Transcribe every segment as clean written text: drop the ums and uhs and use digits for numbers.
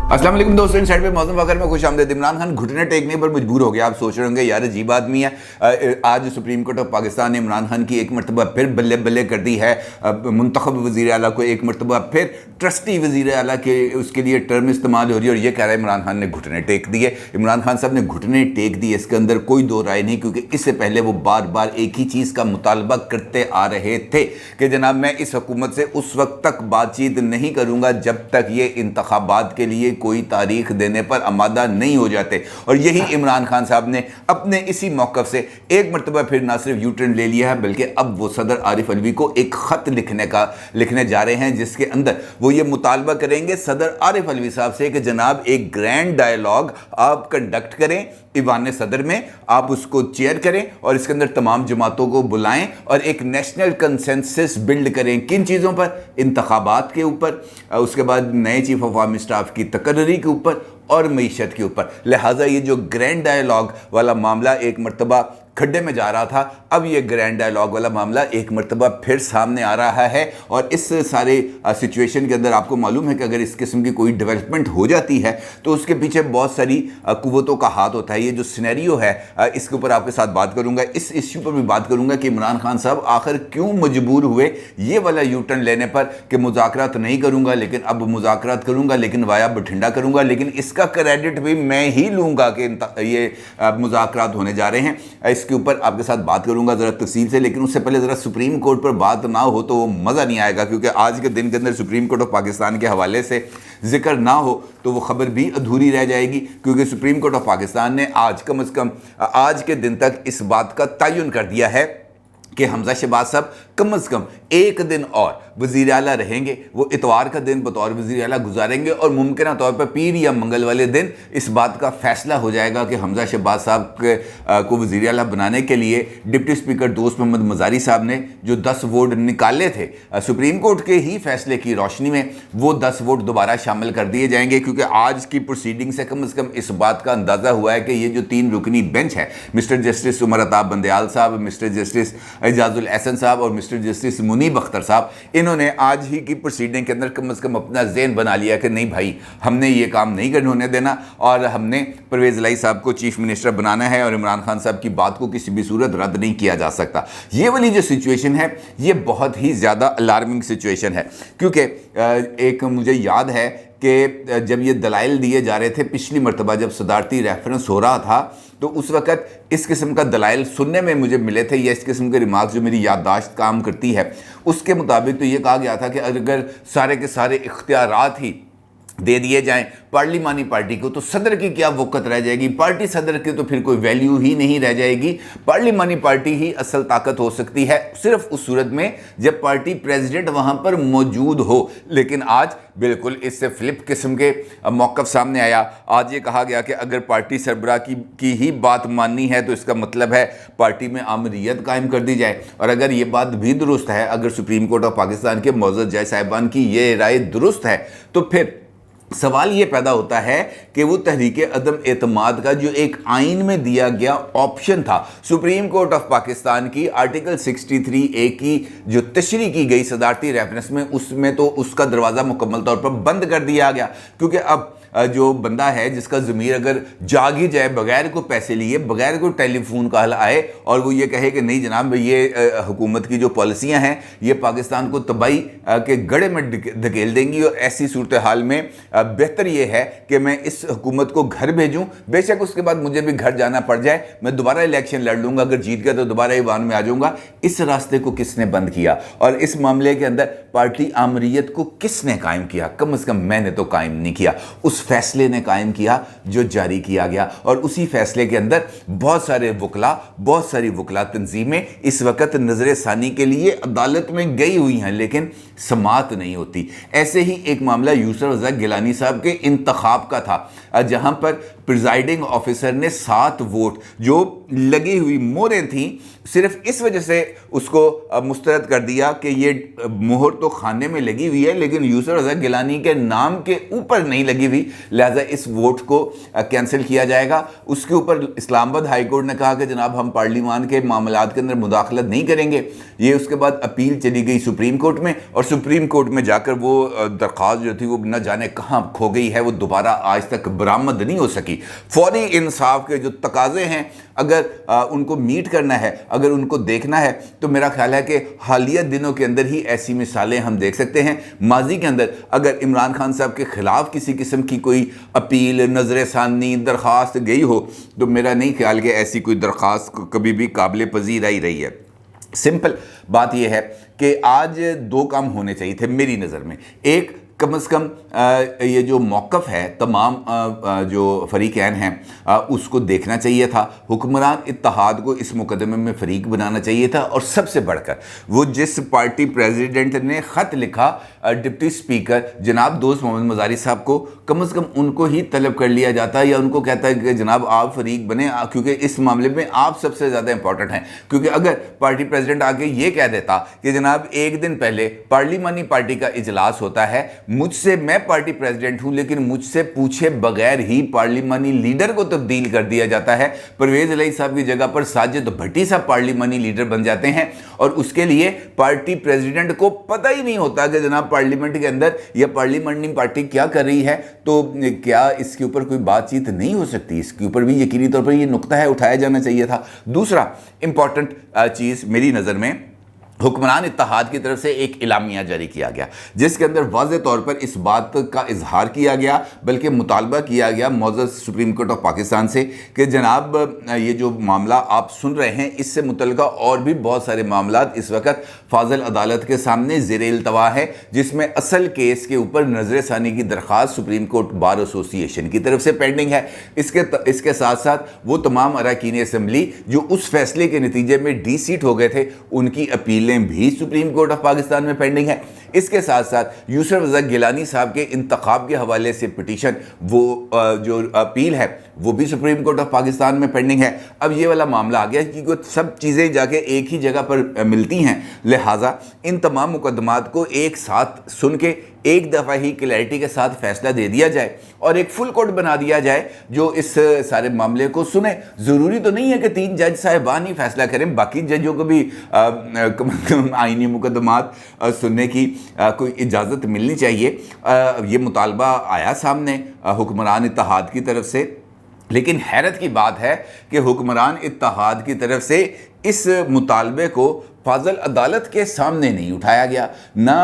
अस्सलाम वालेकुम दोस्तों, इनसाइड पे मौसम वगैरह में खुश आमदीद। इमरान खान घुटने टेकने पर मजबूर हो गया। आप सोच रहे होंगे यार अजीब आदमी है। आज सुप्रीम कोर्ट ऑफ पाकिस्तान ने इमरान खान की एक मरतबा फिर बल्ले बल्ले कर दी है। मुंतखब वज़ीर आला को एक मरतबा फिर ट्रस्टी वज़ीर आला के उसके लिए टर्म इस्तेमाल हो रही है और ये कह रहा है इमरान खान ने घुटने टेक दिए। इमरान खान साहब ने घुटने टेक दिए, इसके अंदर कोई दो राय नहीं, क्योंकि इससे पहले वो बार बार एक ही चीज़ का मुतालबा करते आ रहे थे कि जनाब मैं इस हुकूमत से उस वक्त तक बातचीत नहीं करूँगा जब तक ये इंतखाबात के लिए कोई तारीख देने पर आमादा नहीं हो जाते। और यही इमरान खान साहब ने अपने इसी मौक़िफ़ से एक मरतबा फिर ना सिर्फ यू टर्न ले लिया है, बल्कि अब वो सदर आरिफ अलवी को एक ख़त लिखने जा रहे हैं, जिसके अंदर वो ये मुतालबा करेंगे सदर आरिफ अलवी साहब से कि जनाब एक ग्रैंड डायलॉग आप कंडक्ट करें ईवान सदर में, आप उसको चेयर करें और इसके अंदर तमाम जमातों को बुलाएं और एक नेशनल कंसेंसस बिल्ड करें। किन चीज़ों पर? इंतखाबात के ऊपर, उसके बाद नए चीफ ऑफ आर्मी स्टाफ की तकर्री के ऊपर और मईशत के ऊपर। लिहाजा ये जो ग्रैंड डायलॉग वाला मामला एक मरतबा खड्डे में जा रहा था, अब ये ग्रैंड डायलॉग वाला मामला एक मरतबा फिर सामने आ रहा है। और इस सारे सिचुएशन के अंदर आपको मालूम है कि अगर इस किस्म की कोई डेवलपमेंट हो जाती है तो उसके पीछे बहुत सारी कुव्वतों का हाथ होता है। ये जो सिनेरियो है इसके ऊपर आपके साथ बात करूंगा, इस इश्यू पर भी बात करूंगा कि इमरान खान साहब आखिर क्यों मजबूर हुए ये वाला यू टर्न लेने पर कि मुज़ाकरात नहीं करूंगा लेकिन अब मुज़ाकरात करूंगा, लेकिन वाया बठिंडा करूंगा, लेकिन इसका क्रेडिट भी मैं ही लूँगा कि ये मुज़ाकरात होने जा रहे हैं। इसके ऊपर आपके साथ बात करूंगा ज़रा तफसील से, लेकिन उससे पहले ज़रा सुप्रीम कोर्ट पर बात ना हो तो वो मज़ा नहीं आएगा, क्योंकि आज के दिन के अंदर सुप्रीम कोर्ट ऑफ पाकिस्तान के हवाले से जिक्र ना हो तो वो ख़बर भी अधूरी रह जाएगी। क्योंकि सुप्रीम कोर्ट ऑफ पाकिस्तान ने आज कम अज़ कम आज के दिन तक इस बात का तयन कर दिया है कि हमजा शहबाज साहब कम अज़ कम एक दिन और वज़ीर आला रहेंगे। वो इतवार का दिन बतौर वज़ीर आला गुजारेंगे और मुमकिन तौर पर पीर या मंगल वाले दिन इस बात का फ़ैसला हो जाएगा कि हमजा शहबाज साहब को वज़ीर आला बनाने के लिए डिप्टी स्पीकर दोस्त मोहम्मद मज़ारी साहब ने जो 10 वोट निकाले थे सुप्रीम कोर्ट के ही फैसले की रोशनी में, वो 10 वोट दोबारा शामिल कर दिए जाएंगे। क्योंकि आज की प्रोसीडिंग से कम इस बात का अंदाज़ा हुआ है कि ये जो 3 रुकनी बेंच है, मिस्टर जस्टिस उमर अताब बंदयाल साहब, मिस्टर जस्टिस एजाजुल एहसन साहब और मिस्टर जस्टिस मुनीब अख्तर साहब, इन्होंने आज ही की प्रोसीडिंग के अंदर कम से कम अपना ज़हन बना लिया कि नहीं भाई, हमने ये काम नहीं करने होने देना और हमने परवेज़ इलाही साहब को चीफ मिनिस्टर बनाना है और इमरान खान साहब की बात को किसी भी सूरत रद्द नहीं किया जा सकता। ये वाली जो सिचुएशन है ये बहुत ही ज़्यादा अलार्मिंग सिचुएशन है। क्योंकि एक मुझे याद है कि जब ये दलाइल दिए जा रहे थे पिछली मरतबा जब सदारती रेफरेंस हो रहा था, तो उस वक़्त इस किस्म का दलाइल सुनने में मुझे मिले थे, या इस किस्म के रिमार्क्स जो मेरी याददाश्त काम करती है उसके मुताबिक तो ये कहा गया था कि अगर सारे के सारे इख्तियारात ही दे दिए जाएं पार्लिमानी पार्टी को तो सदर की क्या वक़्त रह जाएगी, पार्टी सदर की तो फिर कोई वैल्यू ही नहीं रह जाएगी। पार्लिमानी पार्टी ही असल ताकत हो सकती है सिर्फ उस सूरत में जब पार्टी प्रेसिडेंट वहाँ पर मौजूद हो। लेकिन आज बिल्कुल इससे फ्लिप किस्म के मौक़िफ़ सामने आया। आज ये कहा गया कि अगर पार्टी सरबराह की ही बात माननी है तो इसका मतलब है पार्टी में आमरीत कायम कर दी जाए। और अगर ये बात भी दुरुस्त है, अगर सुप्रीम कोर्ट ऑफ पाकिस्तान के मौजूद जज साहिबान की ये राय दुरुस्त है, तो फिर सवाल ये पैदा होता है कि वो तहरीक अदम एतमाद का जो एक आइन में दिया गया ऑप्शन था सुप्रीम कोर्ट ऑफ पाकिस्तान की आर्टिकल 63A की जो तशरीह की गई सदारती रेफरेंस में, उसमें तो उसका दरवाज़ा मुकम्मल तौर पर बंद कर दिया गया। क्योंकि अब जो बंदा है जिसका ज़मीर अगर जाग ही जाए बगैर को पैसे लिए, बगैर को टेलीफोन कॉल आए और वो ये कहे कि नहीं जनाब ये हुकूमत की जो पॉलिसियाँ हैं ये पाकिस्तान को तबाही के गड़े में धकेल देंगी, और ऐसी सूरत हाल में बेहतर ये है कि मैं इस हुकूमत को घर भेजूं, बेशक उसके बाद मुझे भी घर जाना पड़ जाए, मैं दोबारा इलेक्शन लड़ लूँगा, अगर जीत गया तो दोबारा ईवान में आ जाऊँगा। इस रास्ते को किसने बंद किया और इस मामले के अंदर पार्टी आमरीत को किसने कायम किया? कम से कम मैंने तो कायम नहीं किया, उस फैसले ने कायम किया जो जारी किया गया। और उसी फैसले के अंदर बहुत सारे वकला, बहुत सारी वकला तंजीमें इस वक्त नजर सानी के लिए अदालत में गई हुई हैं, लेकिन समात नहीं होती। ऐसे ही एक मामला यूसुफ रज़ा गिलानी साहब के इंतखाब का था, जहां पर प्रिजाइडिंग ऑफिसर ने 7 वोट जो लगी हुई मोहरें थीं सिर्फ इस वजह से उसको मुस्तरद कर दिया कि ये मोहर तो खाने में लगी हुई है लेकिन यूसुफ रज़ा गिलानी के नाम के ऊपर नहीं लगी हुई, लिहाजा इस वोट को कैंसिल किया जाएगा। उसके ऊपर इस्लामाबाद हाई कोर्ट ने कहा कि जनाब हम पार्लिमान के मामलात के अंदर मुदाखलत नहीं करेंगे। ये उसके बाद अपील चली गई सुप्रीम कोर्ट में और सुप्रीम कोर्ट में जाकर वो दरख्वास्त जो थी वो न जाने कहाँ खो गई है, वो दोबारा आज तक बरामद नहीं हो सकी। फौरी इंसाफ के जो तकाजे हैं अगर उनको मीट करना है, अगर उनको देखना है तो मेरा ख्याल है कि हालिया दिनों के अंदर ही ऐसी मिसालें हम देख सकते हैं। माजी के अंदर अगर इमरान खान साहब के ख़िलाफ़ किसी किस्म की कोई अपील, नज़र सानी, दरख्वास्त गई हो तो मेरा नहीं ख्याल कि ऐसी कोई दरख्वास्त कभी भी काबिल पजीर आई रही है। सिंपल बात यह है कि आज 2 काम होने चाहिए थे मेरी नज़र में। एक, कम से कम ये जो मौक़िफ़ है तमाम जो फ़रीक़ैन हैं उसको देखना चाहिए था, हुक्मरान इत्तेहाद को इस मुकदमे में फ़रीक बनाना चाहिए था। और सबसे बढ़कर वो जिस पार्टी प्रेसिडेंट ने ख़त लिखा डिप्टी स्पीकर जनाब दोस्त मोहम्मद मज़ारी साहब को, कम से कम उनको ही तलब कर लिया जाता या उनको कहता है कि जनाब आप फ़रीक बने, क्योंकि इस मामले में आप सबसे ज़्यादा इंपॉर्टेंट हैं। क्योंकि अगर पार्टी प्रेसिडेंट आके ये कह देता कि जनाब एक दिन पहले पार्लिमानी पार्टी का इजलास होता है, मुझसे, मैं पार्टी प्रेसिडेंट हूं लेकिन मुझसे पूछे बगैर ही पार्लिमानी लीडर को तब्दील कर दिया जाता है, परवेज़ इलाही साहब की जगह पर साजिद भट्टी साहब पार्लिमानी लीडर बन जाते हैं और उसके लिए पार्टी प्रेसिडेंट को पता ही नहीं होता कि जनाब पार्लियामेंट के अंदर या पार्लियामेंटी पार्टी क्या कर रही है, तो क्या इसके ऊपर कोई बातचीत नहीं हो सकती? इसके ऊपर भी यकीनी तौर पर यह नुक्ता है उठाया जाना चाहिए था। दूसरा इंपॉर्टेंट चीज़ मेरी नज़र में, हुक्मरान इत्तेहाद की तरफ से एक इलामिया जारी किया गया जिसके अंदर वाज़ेह तौर पर इस बात का इजहार किया गया, बल्कि मुतालबा किया गया मौजूद सुप्रीम कोर्ट ऑफ पाकिस्तान से कि जनाब ये जो मामला आप सुन रहे हैं इससे मुतल्लिका और भी बहुत सारे मामलात इस वक्त फाजल अदालत के सामने ज़ेर इल्तवा है, जिसमें असल केस के ऊपर नज़र सानी की दरख्वास्त सुप्रीम कोर्ट बार एसोसिएशन की तरफ से पेंडिंग है। इसके साथ साथ वो तमाम अरकान असम्बली जो उस फैसले के नतीजे में डी-सीट हो गए थे उनकी अपील भी सुप्रीम कोर्ट ऑफ पाकिस्तान में पेंडिंग है। इसके साथ साथ यूसुफ रज़ा गिलानी साहब के इंतखाब के हवाले से पिटीशन, वो जो अपील है वो भी सुप्रीम कोर्ट ऑफ पाकिस्तान में पेंडिंग है। अब ये वाला मामला आ गया कि सब चीज़ें जाके एक ही जगह पर मिलती हैं, लिहाजा इन तमाम मुकदमात को एक साथ सुन के एक दफ़ा ही क्लैरिटी के साथ फैसला दे दिया जाए और एक फुल कोर्ट बना दिया जाए जो इस सारे मामले को सुने। ज़रूरी तो नहीं है कि 3 जज साहिबान ही फैसला करें, बाकी जजों को भी आईनी मुकदमात सुनने की कोई इजाज़त मिलनी चाहिए। ये मुतालबा आया सामने हुक्मरान इत्तेहाद की तरफ से, लेकिन हैरत की बात है कि हुक्मरान इत्तेहाद की तरफ से इस मुतालबे को फाजल अदालत के सामने नहीं उठाया गया। ना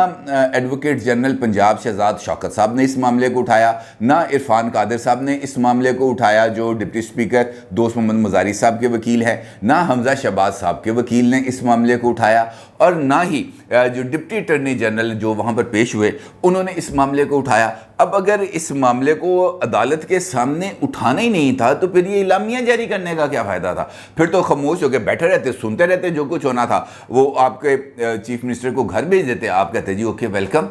एडवोकेट जनरल पंजाब शहजाद शौकत साहब ने इस मामले को उठाया, ना इरफान कादिर साहब ने इस मामले को उठाया जो डिप्टी स्पीकर दोस्त मोहम्मद मज़ारी साहब के वकील हैं, ना हमजा शहबाज साहब के वकील ने इस मामले को उठाया और ना ही जो डिप्टी अटॉर्नी जनरल जो वहाँ पर पेश हुए उन्होंने इस मामले को उठाया। अब अगर इस मामले को अदालत के सामने उठाना ही नहीं था तो फिर ये इलामिया जारी करने का क्या फ़ायदा था? फिर तो खामोश होकर बैठे रहते, सुनते रहते, जो कुछ होना था वो आपके चीफ मिनिस्टर को घर भेज देते, आप कहते जी okay welcome,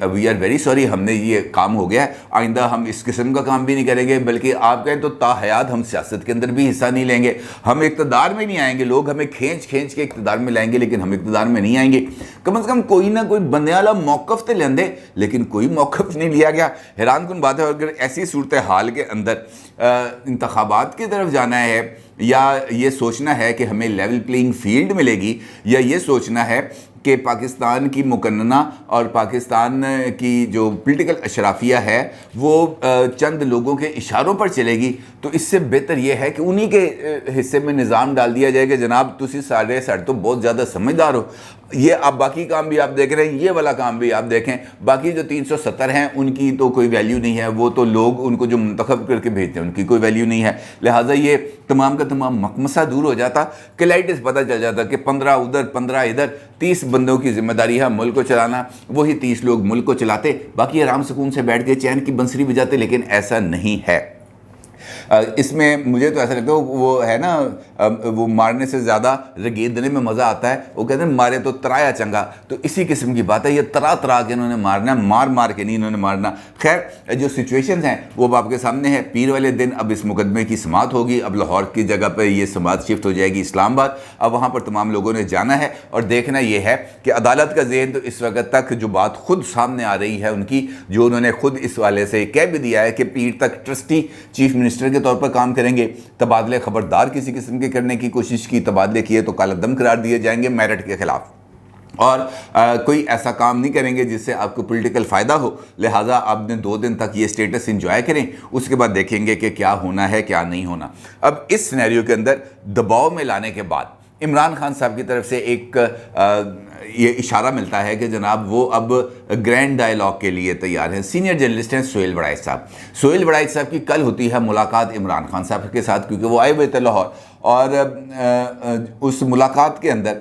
we are very sorry, हमने ये काम हो गया है, आइंदा हम इस किस्म का काम भी नहीं करेंगे, बल्कि आप कहें तो ताहयात हम सियासत के अंदर भी हिस्सा नहीं लेंगे, हम इक़्तिदार में नहीं आएंगे, लोग हमें खींच खींच के इक़्तिदार में लाएंगे लेकिन हम इक़्तिदार में नहीं आएंगे। कम से कम कोई ना कोई बंदे वाला मौक़िफ़ तो लेंदे, लेकिन कोई मौक़िफ़ नहीं लिया गया। हैरान कुन बात है। अगर ऐसी सूरत हाल के अंदर इंतखाबात की तरफ जाना है या ये सोचना है कि हमें लेवल प्लेइंग फील्ड मिलेगी, या ये सोचना है कि पाकिस्तान की मुकन्ना और पाकिस्तान की जो पॉलिटिकल अशराफिया है वो चंद लोगों के इशारों पर चलेगी, तो इससे बेहतर ये है कि उन्हीं के हिस्से में निज़ाम डाल दिया जाए कि जनाब तुसी साढ़े तो बहुत ज़्यादा समझदार हो, ये आप बाकी काम भी आप देख रहे हैं, ये वाला काम भी आप देखें, बाकी जो 370 हैं उनकी तो कोई वैल्यू नहीं है, वो तो लोग उनको जो मुंतखब करके भेजते हैं उनकी कोई वैल्यू नहीं है। लिहाजा ये तमाम का तमाम मकमसा दूर हो जाता, क्लैरिटी पता चल जाता कि 15 उधर 15 इधर, 30 बंदों की जिम्मेदारी है मुल्क को चलाना, वही 30 लोग मुल्क को चलाते, बाकी आराम सुकून से बैठ के चैन की बंसरी बजाते, लेकिन ऐसा नहीं है। اس میں مجھے تو ایسا لگتا ہے وہ ہے نا وہ مارنے سے زیادہ رگیدنے میں مزہ آتا ہے، وہ کہتے ہیں مارے تو ترایا چنگا، تو اسی قسم کی بات ہے، یہ ترا کے انہوں نے مارنا ہے، مار کے نہیں انہوں نے مارنا۔ خیر جو سچویشنز ہیں وہ اب آپ کے سامنے ہے۔ پیر والے دن اب اس مقدمے کی سماعت ہوگی، اب لاہور کی جگہ پہ یہ سماعت شفٹ ہو جائے گی اسلام آباد، اب وہاں پر تمام لوگوں نے جانا ہے اور دیکھنا یہ ہے کہ عدالت کا ذہن تو اس وقت تک جو بات خود سامنے آ رہی ہے ان کی، جو انہوں نے خود اس والے سے کہہ بھی دیا ہے کہ پیر تک ٹرسٹی چیف منسٹر کے طور پر کام کریں گے، تبادلے خبردار کسی قسم کے کرنے کی کوشش کی، تبادلے کیے تو کالا دم قرار دیے جائیں گے میرٹ کے خلاف، اور کوئی ایسا کام نہیں کریں گے جس سے آپ کو پولیٹیکل فائدہ ہو، لہٰذا آپ نے 2 دن تک یہ سٹیٹس انجوائے کریں، اس کے بعد دیکھیں گے کہ کیا ہونا ہے کیا نہیں ہونا۔ اب اس سینیریو کے اندر دباؤ میں لانے کے بعد عمران خان صاحب کی طرف سے ایک یہ اشارہ ملتا ہے کہ جناب وہ اب گرینڈ ڈائیلاگ کے لیے تیار ہیں۔ سینئر جرنلسٹ ہیں سہیل وڑائچ صاحب، سہیل وڑائچ صاحب کی کل ہوتی ہے ملاقات عمران خان صاحب کے ساتھ، کیونکہ وہ آئے ہوئے تھے لاہور، اور اس ملاقات کے اندر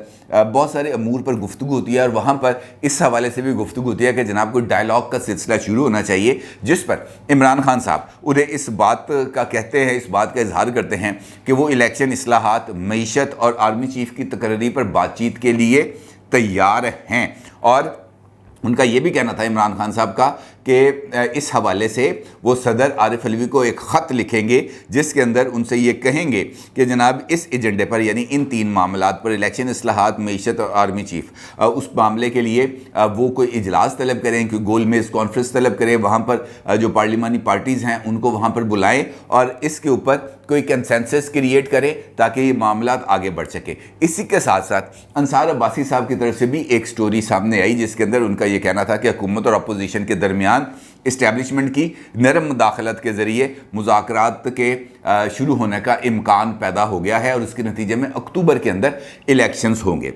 بہت سارے امور پر گفتگو ہوتی ہے، اور وہاں پر اس حوالے سے بھی گفتگو ہوتی ہے کہ جناب کوئی ڈائیلاگ کا سلسلہ شروع ہونا چاہیے، جس پر عمران خان صاحب انہیں اس بات کا کہتے ہیں، اس بات کا اظہار کرتے ہیں کہ وہ الیکشن، اصلاحات، معیشت اور آرمی چیف کی تقرری پر بات چیت کے لیے تیار ہیں۔ اور ان کا یہ بھی کہنا تھا عمران خان صاحب کا کہ اس حوالے سے وہ صدر عارف علوی کو ایک خط لکھیں گے جس کے اندر ان سے یہ کہیں گے کہ جناب اس ایجنڈے پر، یعنی ان 3 معاملات پر، الیکشن، اصلاحات، معیشت اور آرمی چیف، اس معاملے کے لیے وہ کوئی اجلاس طلب کریں، کوئی گول میز کانفرنس طلب کریں، وہاں پر جو پارلیمانی پارٹیز ہیں ان کو وہاں پر بلائیں اور اس کے اوپر کوئی کنسنسس کریٹ کرے تاکہ یہ معاملات آگے بڑھ سکے۔ اسی کے ساتھ ساتھ انصار عباسی صاحب کی طرف سے بھی ایک سٹوری سامنے آئی جس کے اندر ان کا یہ کہنا تھا کہ حکومت اور اپوزیشن کے درمیان اسٹیبلشمنٹ کی نرم مداخلت کے ذریعے مذاکرات کے شروع ہونے کا امکان پیدا ہو گیا ہے، اور اس کے نتیجے میں اکتوبر کے اندر الیکشنز ہوں گے۔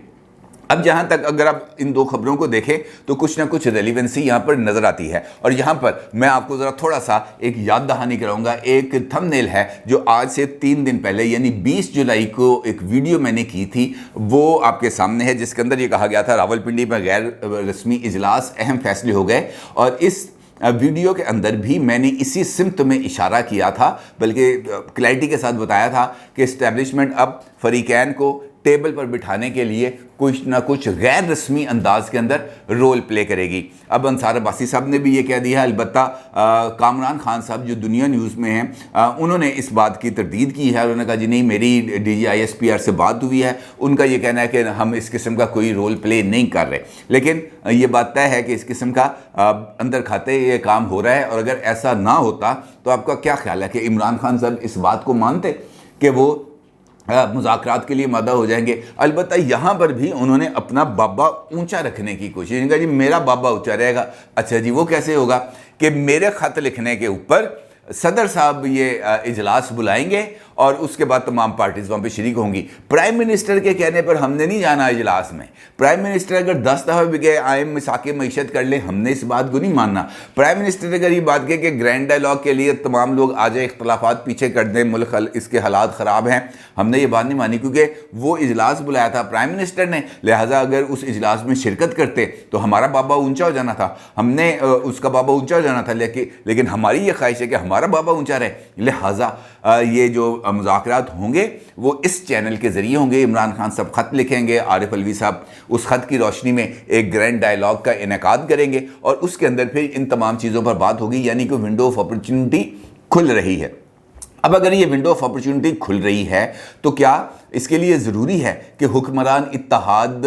اب جہاں تک اگر آپ ان 2 خبروں کو دیکھیں تو کچھ نہ کچھ ریلیونسی یہاں پر نظر آتی ہے، اور یہاں پر میں آپ کو ذرا تھوڑا سا ایک یاد دہانی کراؤں گا۔ ایک تھم نیل ہے جو آج سے 3 دن پہلے یعنی 20 جولائی کو ایک ویڈیو میں نے کی تھی، وہ آپ کے سامنے ہے، جس کے اندر یہ کہا گیا تھا راولپنڈی میں غیر رسمی اجلاس، اہم فیصلے ہو گئے، اور اس ویڈیو کے اندر بھی میں نے اسی سمت میں اشارہ کیا تھا، بلکہ کلیئرٹی کے ساتھ بتایا تھا کہ اسٹیبلشمنٹ اب فریقین کو ٹیبل پر بٹھانے کے لیے کچھ نہ کچھ غیر رسمی انداز کے اندر رول پلے کرے گی۔ اب انصار عباسی صاحب نے بھی یہ کہہ دیا ہے، البتہ کامران خان صاحب جو دنیا نیوز میں ہیں انہوں نے اس بات کی تردید کی ہے، انہوں نے کہا جی نہیں، میری D G I S P R سے بات ہوئی ہے، ان کا یہ کہنا ہے کہ ہم اس قسم کا کوئی رول پلے نہیں کر رہے، لیکن یہ بات طے ہے کہ اس قسم کا اندر کھاتے یہ کام ہو رہا ہے، اور اگر ایسا نہ ہوتا تو آپ کا کیا خیال ہے کہ عمران خان صاحب اس بات کو مانتے کہ وہ مذاکرات کے لیے مادہ ہو جائیں گے؟ البتہ یہاں پر بھی انہوں نے اپنا بابا اونچا رکھنے کی کوشش کی، جی میرا بابا اونچا رہے گا۔ اچھا جی وہ کیسے ہوگا کہ میرے خط لکھنے کے اوپر صدر صاحب یہ اجلاس بلائیں گے اور اس کے بعد تمام پارٹیز وہاں پہ شریک ہوں گی۔ پرائم منسٹر کے کہنے پر ہم نے نہیں جانا اجلاس میں، پرائم منسٹر اگر 10 دفعہ بھی گئے آئیں مساق معیشت کر لیں، ہم نے اس بات کو نہیں ماننا۔ پرائم منسٹر اگر یہ بات کہے کہ گرینڈ ڈائیلاگ کے لیے تمام لوگ آ جائیں، اختلافات پیچھے کر دیں، ملک اس کے حالات خراب ہیں، ہم نے یہ بات نہیں مانی، کیونکہ وہ اجلاس بلایا تھا پرائم منسٹر نے، لہٰذا اگر اس اجلاس میں شرکت کرتے تو ہمارا بابا اونچا ہو جانا تھا، ہم نے اس کا بابا اونچا ہو جانا تھا، لیکن ہماری یہ خواہش ہے کہ ہمارا بابا اونچا رہے، لہٰذا یہ جو مذاکرات ہوں گے وہ اس چینل کے ذریعے ہوں گے۔ عمران خان صاحب خط لکھیں گے، عارف علوی صاحب اس خط کی روشنی میں ایک گرینڈ ڈائیلاگ کا انعقاد کریں گے، اور اس کے اندر پھر ان تمام چیزوں پر بات ہوگی، یعنی کہ ونڈو آف اپرچونٹی کھل رہی ہے۔ اب اگر یہ ونڈو آف اپرچونٹی کھل رہی ہے تو کیا اس کے لیے ضروری ہے کہ حکمران اتحاد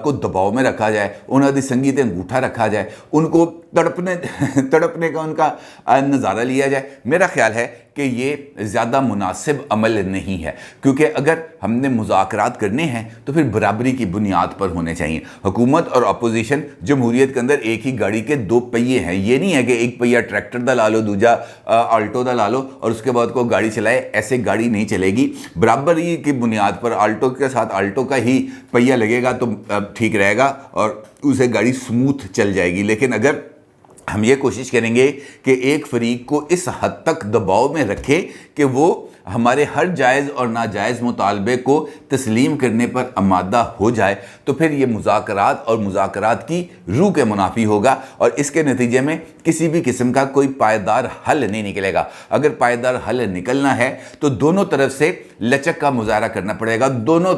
کو دباؤ میں رکھا جائے، انہوں نے سنگیت انگوٹھا رکھا جائے، ان کو تڑپنے کا ان کا نظارہ لیا جائے؟ میرا خیال ہے کہ یہ زیادہ مناسب عمل نہیں ہے، کیونکہ اگر ہم نے مذاکرات کرنے ہیں تو پھر برابری کی بنیاد پر ہونے چاہیے۔ حکومت اور اپوزیشن جمہوریت کے اندر ایک ہی گاڑی کے 2 پہیے ہیں، یہ نہیں ہے کہ ایک پہیہ ٹریکٹر دا لا لو، دوجا آلٹو دا لا لو اور اس کے بعد کو گاڑی چلائے، ایسے گاڑی نہیں چلے گی۔ برابری کی بنیاد پر آلٹو کے ساتھ آلٹو کا ہی پہیہ لگے گا تو ٹھیک رہے گا اور اسے گاڑی سموتھ چل جائے گی، لیکن اگر ہم یہ کوشش کریں گے کہ ایک فریق کو اس حد تک دباؤ میں رکھے کہ وہ ہمارے ہر جائز اور ناجائز مطالبے کو تسلیم کرنے پر آمادہ ہو جائے تو پھر یہ مذاکرات اور مذاکرات کی روح کے منافی ہوگا، اور اس کے نتیجے میں کسی بھی قسم کا کوئی پائیدار حل نہیں نکلے گا۔ اگر پائیدار حل نکلنا ہے تو دونوں طرف سے لچک کا مظاہرہ کرنا پڑے گا، دونوں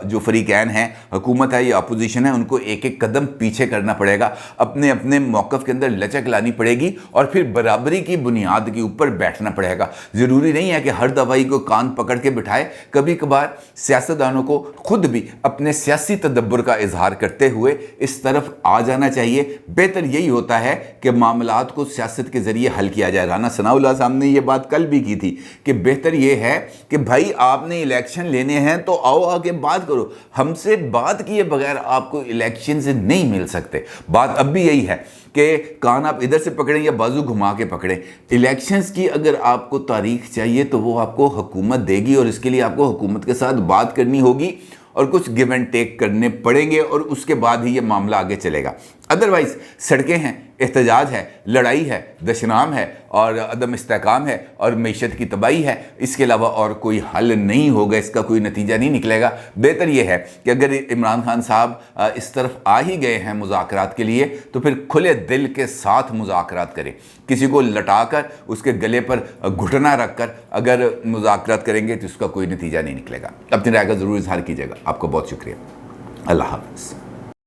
جو فریقین ہیں، حکومت ہے یا اپوزیشن ہے، ان کو ایک ایک قدم پیچھے کرنا پڑے گا، اپنے اپنے موقف کے اندر لچک لانی پڑے گی، اور پھر برابری کی بنیاد کے اوپر بیٹھنا پڑے گا۔ ضروری نہیں ہے کہ ہر دوائی کو کان پکڑ کے بٹھائے، کبھی کبھار سیاستدانوں کو خود بھی اپنے سیاسی تدبر کا اظہار کرتے ہوئے اس طرف آ جانا چاہیے۔ بہتر یہی ہوتا ہے کہ معاملات کو سیاست کے ذریعے حل کیا جائے۔ رانا ثناء اللہ صاحب نے یہ بات کل بھی کی تھی کہ بہتر یہ ہے کہ بھائی آپ نے الیکشن لینے ہیں تو آؤ آگے بات کرو، ہم سے بات کیے بغیر آپ کو الیکشن سے نہیں مل سکتے۔ بات اب بھی یہی ہے کہ کان آپ ادھر سے پکڑیں یا بازو گھما کے پکڑیں۔ الیکشنز کی اگر آپ کو تاریخ چاہیے تو وہ آپ کو حکومت دے گی، اور اس کے لیے آپ کو حکومت کے ساتھ بات کرنی ہوگی اور کچھ گیو اینڈ ٹیک کرنے پڑیں گے، اور اس کے بعد ہی یہ معاملہ آگے چلے گا۔ ادروائز سڑکیں ہیں، احتجاج ہے، لڑائی ہے، دشنام ہے اور عدم استحکام ہے اور معیشت کی تباہی ہے، اس کے علاوہ اور کوئی حل نہیں ہوگا، اس کا کوئی نتیجہ نہیں نکلے گا۔ بہتر یہ ہے کہ اگر عمران خان صاحب اس طرف آ ہی گئے ہیں مذاکرات کے لیے تو پھر کھلے دل کے ساتھ مذاکرات کریں، کسی کو لٹا کر اس کے گلے پر گھٹنا رکھ کر اگر مذاکرات کریں گے تو اس کا کوئی نتیجہ نہیں نکلے گا۔ اپنی رائے کا ضرور اظہار کیجیے گا۔ آپ کو بہت شکریہ۔ اللہ حافظ۔